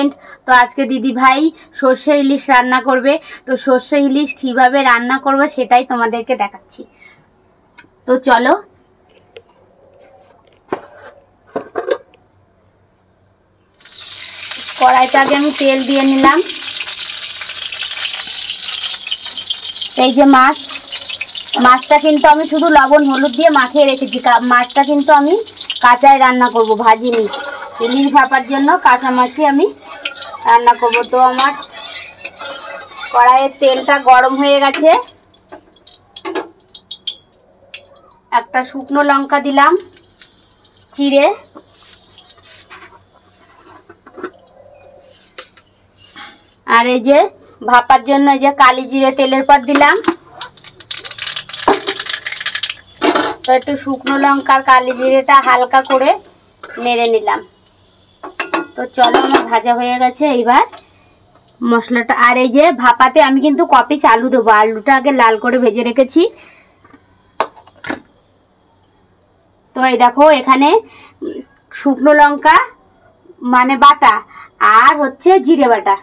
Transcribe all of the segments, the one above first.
Friend, তো আজকে দিদি ভাই সর্ষে ইলিশ রান্না করবে। তো সর্ষে ইলিশ কিভাবে রান্না করবে সেটাই তোমাদেরকে দেখাচ্ছি। তো চলো। কড়াইতে আগে আমি তেল দিয়ে নিলাম। এই যে মাছটা কিন্তু আমি শুধু লবণ হলুদ দিয়ে মাখিয়ে রেখেছি। মাছটা কিন্তু আমি কাঁচায় রান্না করব, ভাজিনি। ইলিশ ভাপার জন্য কাঁচা মাছই আমি রান্না করব। তো আমার কড়াইয়ের তেলটা গরম হয়ে গেছে। একটা শুকনো লঙ্কা দিলাম চিড়ে, আর এই যে ভাপার জন্য এই যে কালি জিরে তেলের পর দিলাম। তো একটু শুকনো লঙ্কার কালি জিরেটা হালকা করে নেড়ে নিলাম। তো চলো, আমার ভাজা হয়ে গেছে। এইবার মশলাটা, আর এই যে ভাপাতে আমি কিন্তু কপিস আলু দেবো। আলুটা আগে লাল করে ভেজে রেখেছি। তো এই দেখো, এখানে শুকনো লঙ্কা মানে বাটা, আর হচ্ছে জিরে বাটা,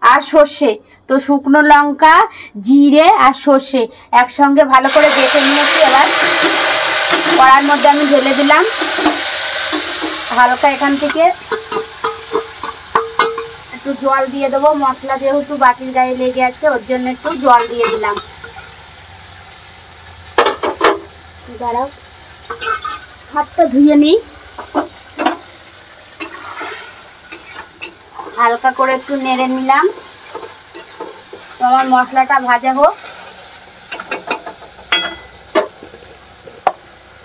আর সর্ষে। তো শুকনো লঙ্কা, জিরে আর সর্ষে একসঙ্গে ভালো করে বেটে নিয়েছি। এবার কড়ার মধ্যে আমি ঢেলে দিলাম। হালকা এখান থেকে একটু জল দিয়ে দেবো। মশলা যেহেতু বাটির গায়ে লেগে আছে, ওর জন্য একটু জল দিয়ে দিলাম। দাঁড়াও, হাতটা ধুয়ে নিই। হালকা করে একটু নেড়ে নিলাম। তো আমার মশলাটা ভাজা হোক।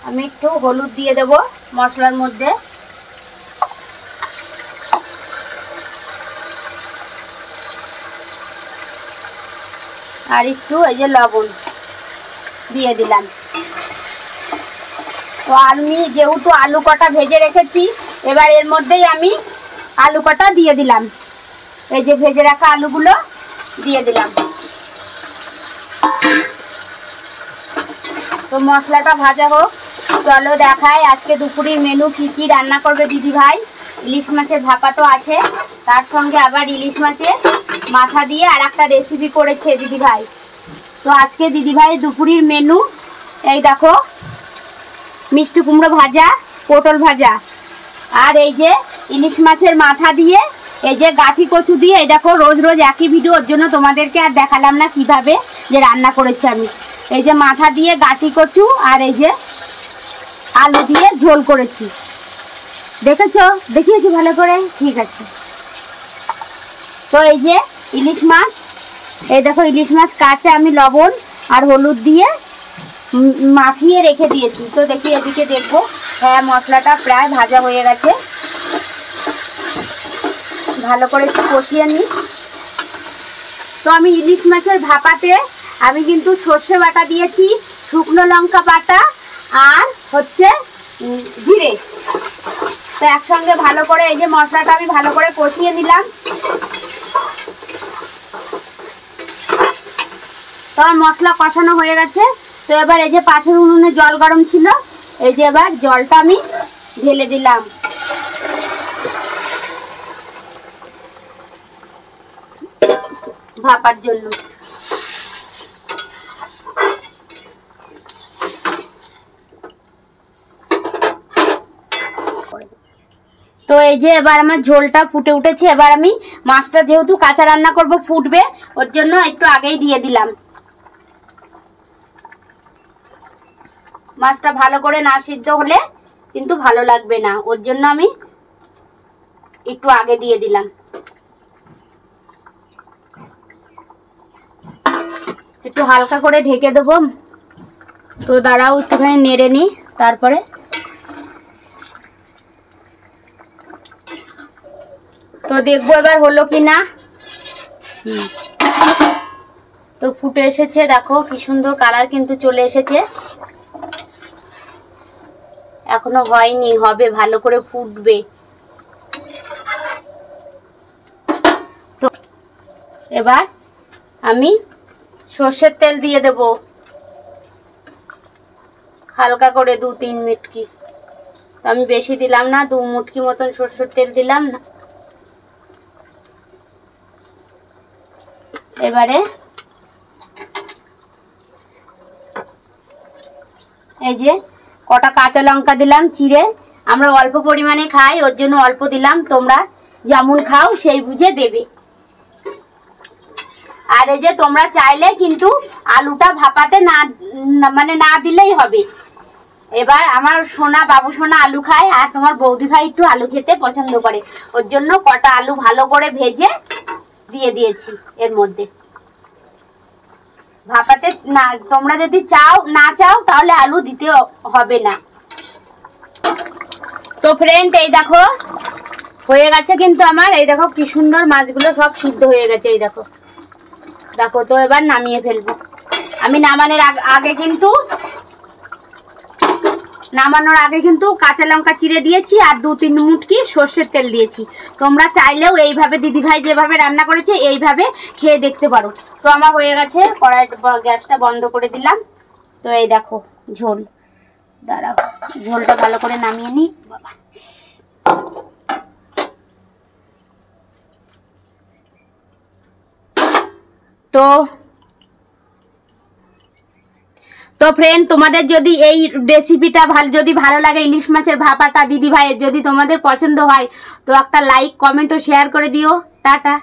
আমি একটু হলুদ দিয়ে দেব মশলার মধ্যে। আর একটু এই যে লবণ দিয়ে দিলাম। তো আমি যেহেতু আলু কটা ভেজে রেখেছি, এবার এর মধ্যেই আমি আলু কটা দিয়ে দিলাম। এই যে ভেজে রাখা আলুগুলো দিয়ে দিলাম। তো মশলাটা ভাজা হোক। চলো দেখাই আজকে দুপুরের মেনু কি কি রান্না করবে দিদি ভাই। ইলিশ মাছের ভাপা তো আছে, তার সঙ্গে আবার ইলিশ মাছের মাথা দিয়ে আর একটা রেসিপি করেছে দিদি ভাই। তো আজকে দিদি ভাই দুপুরের মেনু এই দেখো, মিষ্টি কুমড়ো ভাজা, পটল ভাজা, আর এই যে ইলিশ মাছের মাথা দিয়ে এই যে গাঠি কচু দিয়ে। এই দেখো, রোজ রোজ একই ভিডিও, ওর জন্য তোমাদেরকে আর দেখালাম না কিভাবে যে রান্না করেছি আমি। এই যে মাথা দিয়ে গাঠি কচু, আর এই যে আলু দিয়ে ঝোল করেছি। দেখেছো? দেখিয়েছি ভালো করে? ঠিক আছে। তো এই যে ইলিশ মাছ, এই দেখো ইলিশ মাছ কাঁচা আমি লবণ আর হলুদ দিয়ে মাখিয়ে রেখে দিয়েছি। তো দেখি এদিকে দেখবো, হ্যাঁ মশলাটা প্রায় ভাজা হয়ে গেছে। ভালো করে একটু কষিয়ে নিই। তো আমি ইলিশ মাছের ভাপাতে আমি কিন্তু সর্ষে বাটা দিয়েছি, শুকনো লঙ্কা বাটা, আর হচ্ছে জিরে। তো একসঙ্গে ভালো করে এই যে মশলাটা আমি ভালো করে কষিয়ে নিলাম। তো আমার মশলা কষানো হয়ে গেছে। তো এবার এই যে পাশের উনুনে জল গরম ছিল, এই যে এবার জলটা আমি ঢেলে দিলাম। ভাপার জন্য। তো এই যে এবার আমার ঝোলটা ফুটে উঠেছে। এবার আমি মাছটা যেহেতু কাঁচা রান্না করব, ফুটবে, ওর জন্য একটু আগেই দিয়ে দিলাম। মাছটা ভালো করে না সিদ্ধ হলে কিন্তু ভালো লাগবে না, ওর জন্য আমি একটু আগে দিয়ে দিলাম। একটু হালকা করে ঢেকে দেবো। তো দাঁড়াও, একটুখানি নেড়ে নিই, তারপরে তো দেখবো এবার হলো কি না। তো ফুটে এসেছে, দেখো কি সুন্দর কালার কিন্তু চলে এসেছে। এখনো হয়নি, হবে, ভালো করে ফুটবে। তো এবার আমি সর্ষের তেল দিয়ে দেব হালকা করে, 2-3 মুটকি। তো আমি বেশি দিলাম না, 2 মুটকি মতন সর্ষের তেল দিলাম না। এবারে এই যে কটা কাঁচা লঙ্কা দিলাম চিড়ে, আমরা অল্প পরিমাণে খাই ওর জন্য অল্প দিলাম, তোমরা যেমন খাও সেই বুঝে দেবে। আর এই যে তোমরা চাইলে কিন্তু আলুটা ভাপাতে না দিলেই হবে। এবার আমার সোনা বাবু সোনা আলু খায়, আর তোমার বৌদি ভাই একটু আলু খেতে পছন্দ করে, ওর জন্য কটা আলু ভালো করে ভেজে দিয়ে দিয়েছি এর মধ্যে। ভাপাতে না তোমরা যদি না চাও তাহলে আলু দিতে হবে না। তো ফ্রেন্ড এই দেখো হয়ে গেছে কিন্তু আমার, এই দেখো কি সুন্দর মাছগুলো সব সিদ্ধ হয়ে গেছে, এই দেখো দেখো। তো এবার নামিয়ে ফেলবো। আমি নামানোর আগে কিন্তু কাঁচা লঙ্কা চিড়ে দিয়েছি আর 2-3 মুটকি সর্ষের তেল দিয়েছি। তোমরা চাইলেও এইভাবে দিদিভাই যেভাবে রান্না করেছে এইভাবে খেয়ে দেখতে পারো। তো আমার হয়ে গেছে, গ্যাসটা বন্ধ করে দিলাম। তো এই দেখো ঝোল, দাঁড়াও ঝোলটা ভালো করে নামিয়ে নিই। বাবা তো ফ্রেন্ড তোমাদের যদি এই রেসিপিটা যদি ভালো লাগে, ইলিশ মাছের ভাপাটা দিদি ভাইয়ের যদি তোমাদের পছন্দ হয়, তো একটা লাইক কমেন্ট ও শেয়ার করে দিও। টাটা।